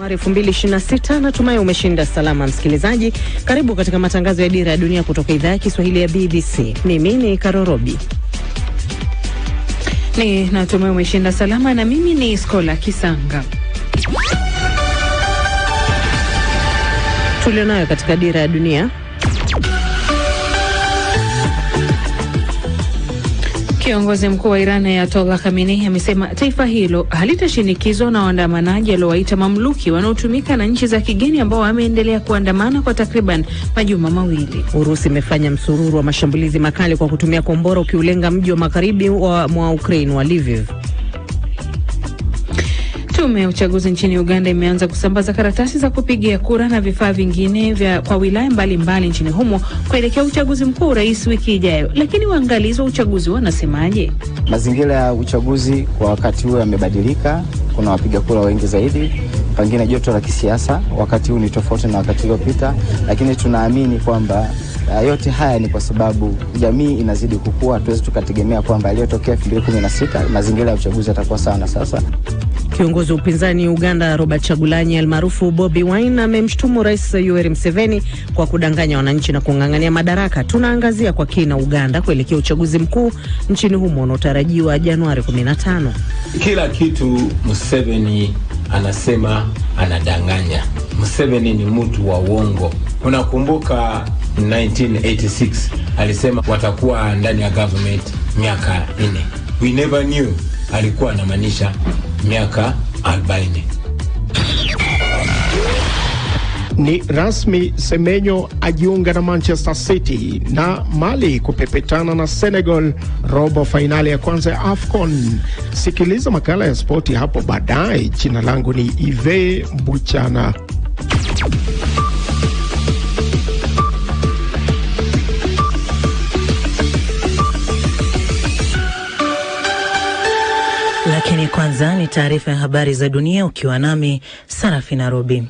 2026. Natumai umeshinda salama msikilizaji. Karibu katika matangazo ya Dira ya Dunia kutoka idhaa ya Kiswahili ya BBC. Mimi ni Karorobi. Natumai umeshinda salama na mimi ni Skola Kisanga. Tulionayo katika Dira ya Dunia. Kiongozi mkuu wa Iran Ayatollah Khamenei amesema taifa hilo halitashinikizwa na waandamanaji waliowaita mamluki wanaotumika na nchi za kigeni ambao wameendelea kuandamana kwa takriban majuma mawili. Urusi imefanya msururu wa mashambulizi makali kwa kutumia kombora ukiulenga mji wa magharibi mwa Ukraine wa Lviv. Tume ya uchaguzi nchini Uganda imeanza kusambaza karatasi za kupigia kura na vifaa vingine kwa wilaya mbalimbali nchini humo kuelekea uchaguzi mkuu rais wiki ijayo. Lakini waangalizi wa uchaguzi wanasemaje? Mazingira ya uchaguzi kwa wakati huu yamebadilika, kuna wapiga kura wengi zaidi, pengine joto la kisiasa wakati huu ni tofauti na wakati uliopita, lakini tunaamini kwamba yote haya ni kwa sababu jamii inazidi kukua. Tuwezi tukategemea kwamba aliyotokea 2016 mazingira ya uchaguzi yatakuwa sana sasa. Kiongozi wa upinzani Uganda Robert Chagulanyi almaarufu Bobi Wine amemshtumu Rais Yoweri Museveni kwa kudanganya wananchi na kung'ang'ania madaraka. Tunaangazia kwa kina Uganda kuelekea uchaguzi mkuu nchini humo unaotarajiwa Januari 15. Kila kitu Museveni anasema anadanganya. Museveni ni mtu wa uongo. Unakumbuka 1986 alisema watakuwa ndani ya government miaka 4. We never knew alikuwa anamaanisha miaka 40. Ni rasmi, Semenyo ajiunga na Manchester City, na Mali kupepetana na Senegal robo finali ya kwanza ya AFCON. Sikiliza makala ya spoti hapo baadaye. Jina langu ni Ive Buchana. Lakini kwanza ni taarifa ya habari za dunia ukiwa nami Sarafina Robi.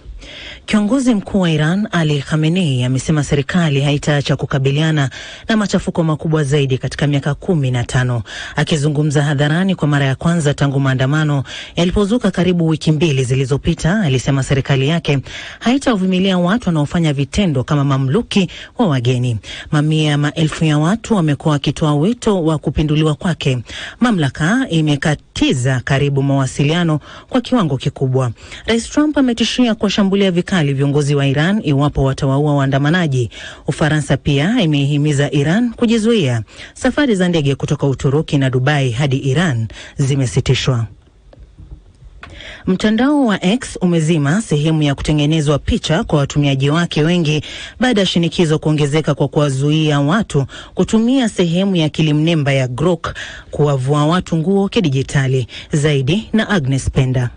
Kiongozi mkuu wa Iran Ali Khamenei amesema serikali haitaacha kukabiliana na machafuko makubwa zaidi katika miaka 15. Akizungumza hadharani kwa mara ya kwanza tangu maandamano yalipozuka karibu wiki mbili zilizopita, alisema serikali yake haitavumilia watu wanaofanya vitendo kama mamluki wa wageni. Mamia maelfu ya watu wamekuwa wakitoa wito wa kupinduliwa kwake. Mamlaka imekatiza karibu mawasiliano kwa kiwango kikubwa. Rais Trump ametishia kuwashambulia vikali viongozi wa Iran iwapo watawaua waandamanaji. Ufaransa pia imehimiza Iran kujizuia. Safari za ndege kutoka Uturuki na Dubai hadi Iran zimesitishwa. Mtandao wa X umezima sehemu ya kutengenezwa picha kwa watumiaji wake wengi baada ya shinikizo kuongezeka kwa kuwazuia watu kutumia sehemu ya akili mnemba ya Grok kuwavua watu nguo kidijitali. Zaidi na Agnes Penda.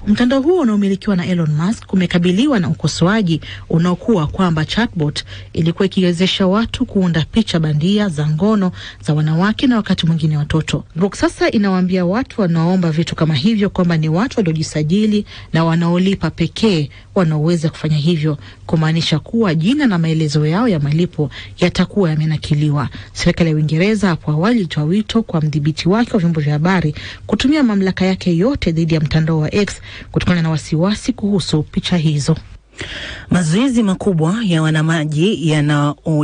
Mtandao huo unaomilikiwa na Elon Musk umekabiliwa na ukosoaji unaokuwa kwamba chatbot ilikuwa ikiwezesha watu kuunda picha bandia za ngono za wanawake na wakati mwingine watoto. Grok sasa inawaambia watu wanaoomba vitu kama hivyo kwamba ni watu waliojisajili na wanaolipa pekee wanaoweza kufanya hivyo, kumaanisha kuwa jina na maelezo yao ya malipo yatakuwa yamenakiliwa. Serikali ya Uingereza hapo awali ilitoa wito kwa mdhibiti wake wa vyombo vya habari kutumia mamlaka yake yote dhidi ya mtandao wa X kutokana na wasiwasi kuhusu picha hizo. Mazoezi makubwa ya wanamaji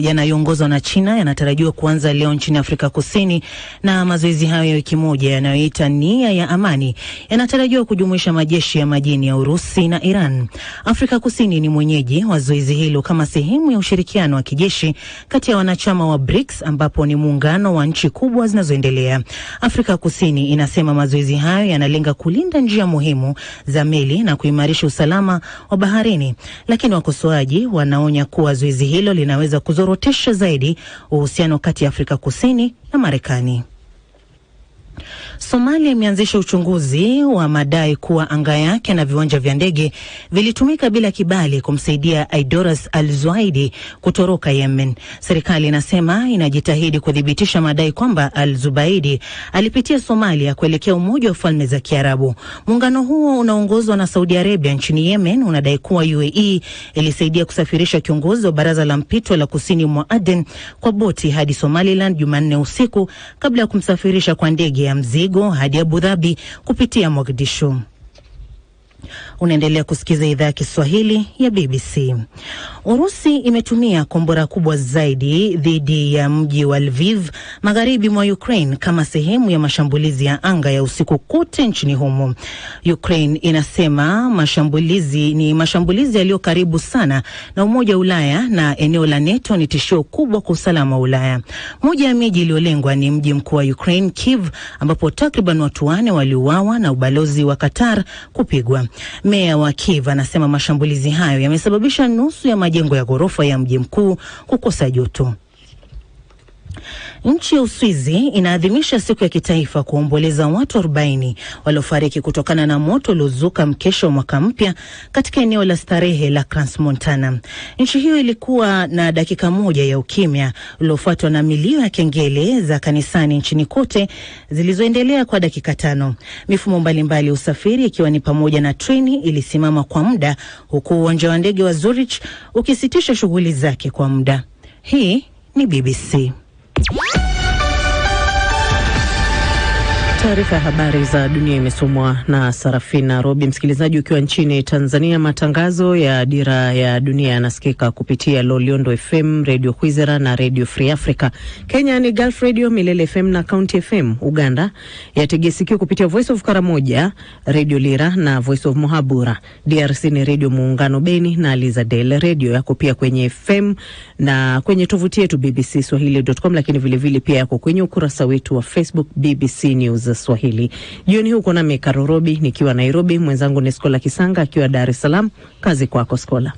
yanayoongozwa na China yanatarajiwa kuanza leo nchini Afrika Kusini, na mazoezi hayo ya wiki moja yanayoita Nia ya Amani yanatarajiwa kujumuisha majeshi ya majini ya Urusi na Iran. Afrika Kusini ni mwenyeji wa zoezi hilo kama sehemu ya ushirikiano wa kijeshi kati ya wanachama wa BRICS, ambapo ni muungano wa nchi kubwa zinazoendelea. Afrika Kusini inasema mazoezi hayo yanalenga kulinda njia muhimu za meli na kuimarisha usalama wa baharini. Lakini wakosoaji wanaonya kuwa zoezi hilo linaweza kuzorotesha zaidi uhusiano kati ya Afrika Kusini na Marekani. Somalia imeanzisha uchunguzi wa madai kuwa anga yake na viwanja vya ndege vilitumika bila kibali kumsaidia Aidoras Al-Zuaidi kutoroka Yemen. Serikali inasema inajitahidi kudhibitisha madai kwamba Al-Zubaidi alipitia Somalia kuelekea Umoja wa Falme za Kiarabu. Muungano huo unaongozwa na Saudi Arabia nchini Yemen unadai kuwa UAE ilisaidia kusafirisha kiongozi wa baraza la mpito la kusini mwa Aden kwa boti hadi Somaliland Jumanne usiku kabla ya kumsafirisha kwa ndege ya mzigo hadi Abu Dhabi kupitia Mogadishu. Unaendelea kusikiza idhaa ya Kiswahili ya BBC. Urusi imetumia kombora kubwa zaidi dhidi ya mji wa Lviv magharibi mwa Ukraine kama sehemu ya mashambulizi ya anga ya usiku kote nchini humo. Ukraine inasema mashambulizi yaliyo karibu sana na Umoja wa Ulaya na eneo la NATO ni tishio kubwa kwa usalama wa Ulaya. Moja ya miji iliyolengwa ni mji mkuu wa Ukraine, Kiev, ambapo takriban watu 4 waliuawa na ubalozi wa Qatar kupigwa. Meya wa Kiev anasema mashambulizi hayo yamesababisha nusu ya majengo ya ghorofa ya mji mkuu kukosa joto. Nchi ya Uswizi inaadhimisha siku ya kitaifa kuomboleza watu 40 waliofariki kutokana na moto uliozuka mkesha wa mwaka mpya katika eneo la starehe la Crans-Montana. Nchi hiyo ilikuwa na dakika moja ya ukimya uliofuatwa na milio ya kengele za kanisani nchini kote zilizoendelea kwa dakika 5. Mifumo mbalimbali ya usafiri ikiwa ni pamoja na treni ilisimama kwa muda, huku uwanja wa ndege wa Zurich ukisitisha shughuli zake kwa muda. Hii ni BBC. Taarifa ya habari za dunia imesomwa na Sarafina Robi. Msikilizaji, ukiwa nchini Tanzania, matangazo ya Dira ya Dunia yanasikika kupitia Loliondo FM, Radio Kwizera na Radio Free Africa. Kenya ni Gulf Radio, Milele FM na County FM. Uganda yategesikio kupitia Voice of Karamoja, Radio Lira na Voice of Muhabura. DRC ni Radio Muungano Beni na Lizadel Radio. Yako pia kwenye FM na kwenye tovuti yetu bbcswahili.com, lakini vile pia yako kwenye ukurasa wetu wa Facebook BBC News Swahili. Jioni huko na Meka Robi nikiwa Nairobi, mwenzangu ni Skola Kisanga akiwa Dar es Salaam. Kazi kwako Skola.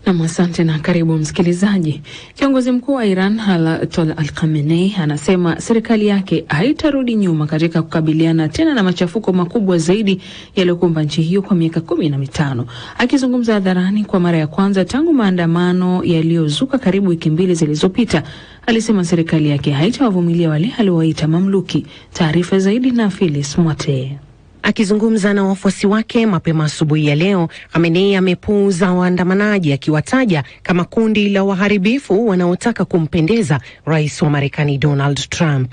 Na asante na karibu msikilizaji. Kiongozi mkuu wa Iran Ayatollah Ali Khamenei anasema serikali yake haitarudi nyuma katika kukabiliana tena na machafuko makubwa zaidi yaliyokumba nchi hiyo kwa miaka 15. Akizungumza hadharani kwa mara ya kwanza tangu maandamano yaliyozuka karibu wiki 2 zilizopita, alisema serikali yake haitawavumilia wale aliowaita mamluki. Taarifa zaidi na Phyllis Mwate. Akizungumza na wafuasi wake mapema asubuhi ya leo, Khamenei amepuuza waandamanaji akiwataja kama kundi la waharibifu wanaotaka kumpendeza rais wa Marekani Donald Trump.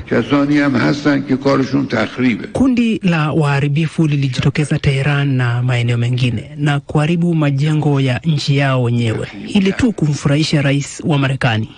Kundi la waharibifu lilijitokeza Tehran na maeneo mengine na kuharibu majengo ya nchi yao wenyewe ili tu kumfurahisha rais wa Marekani.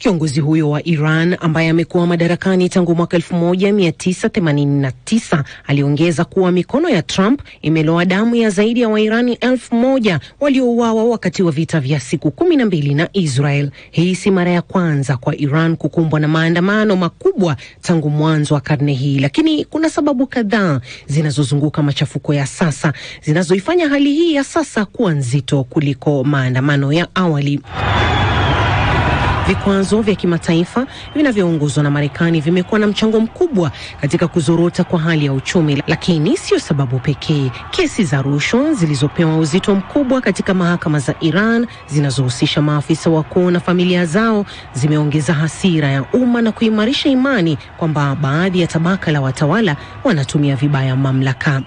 Kiongozi huyo wa Iran ambaye amekuwa madarakani tangu mwaka 1989 aliongeza kuwa mikono ya Trump imeloa damu ya zaidi ya Wairani 1000 waliouawa wakati wa vita vya siku 12 na Israel. Hii si mara ya kwanza kwa Iran kukumbwa na maandamano makubwa tangu mwanzo wa karne hii, lakini kuna sababu kadhaa zinazozunguka machafuko ya sasa zinazoifanya hali hii ya sasa kuwa nzito kuliko maandamano ya awali. Vikwazo vya kimataifa vinavyoongozwa na Marekani vimekuwa na mchango mkubwa katika kuzorota kwa hali ya uchumi, lakini sio sababu pekee. Kesi za rushwa zilizopewa uzito mkubwa katika mahakama za Iran zinazohusisha maafisa wakuu na familia zao zimeongeza hasira ya umma na kuimarisha imani kwamba baadhi ya tabaka la watawala wanatumia vibaya mamlaka.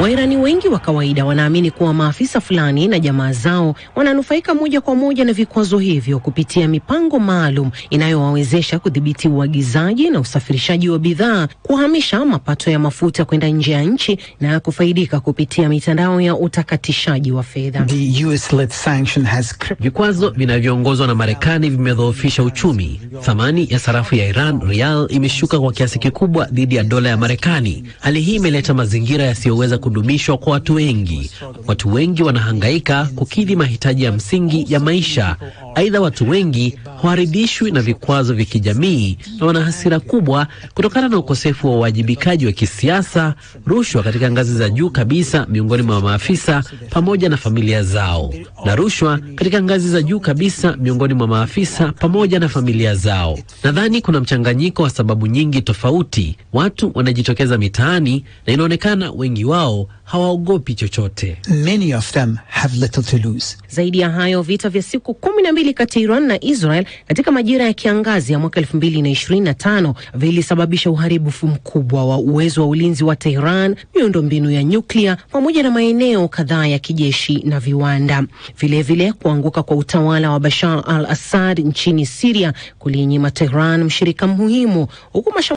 Wairani wengi wa kawaida wanaamini kuwa maafisa fulani na jamaa zao wananufaika moja kwa moja na vikwazo hivyo kupitia mipango maalum inayowawezesha kudhibiti uagizaji na usafirishaji wa bidhaa, kuhamisha mapato ya mafuta kwenda nje ya nchi na kufaidika kupitia mitandao ya utakatishaji wa fedha. Vikwazo vinavyoongozwa na Marekani vimedhoofisha uchumi. Thamani ya sarafu ya Iran, rial, imeshuka kwa kiasi kikubwa dhidi ya dola ya Marekani. Hali hii imeleta mazingira yasiyoweza kudumishwa kwa watu wengi. Watu wengi wanahangaika kukidhi mahitaji ya msingi ya maisha. Aidha, watu wengi hawaridhishwi na vikwazo vya kijamii na wana hasira kubwa kutokana na ukosefu wa uwajibikaji wa kisiasa, rushwa katika ngazi za juu kabisa miongoni mwa maafisa pamoja na familia zao, na rushwa katika ngazi za juu kabisa miongoni mwa maafisa pamoja na familia zao. Nadhani kuna mchanganyiko wa sababu nyingi tofauti. Watu wanajitokeza mitaani na inaonekana wengi wao hawaogopi chochote. Many of them have little to lose. Zaidi ya hayo, vita vya siku 12 kati ya Iran na Israel katika majira ya kiangazi ya mwaka 2025 vilisababisha uharibifu mkubwa wa uwezo wa ulinzi wa Tehran, miundombinu ya nyuklia pamoja na maeneo kadhaa ya kijeshi na viwanda. Vilevile, kuanguka kwa utawala wa Bashar al-Assad nchini Syria kulinyima Tehran mshirika muhimu, huku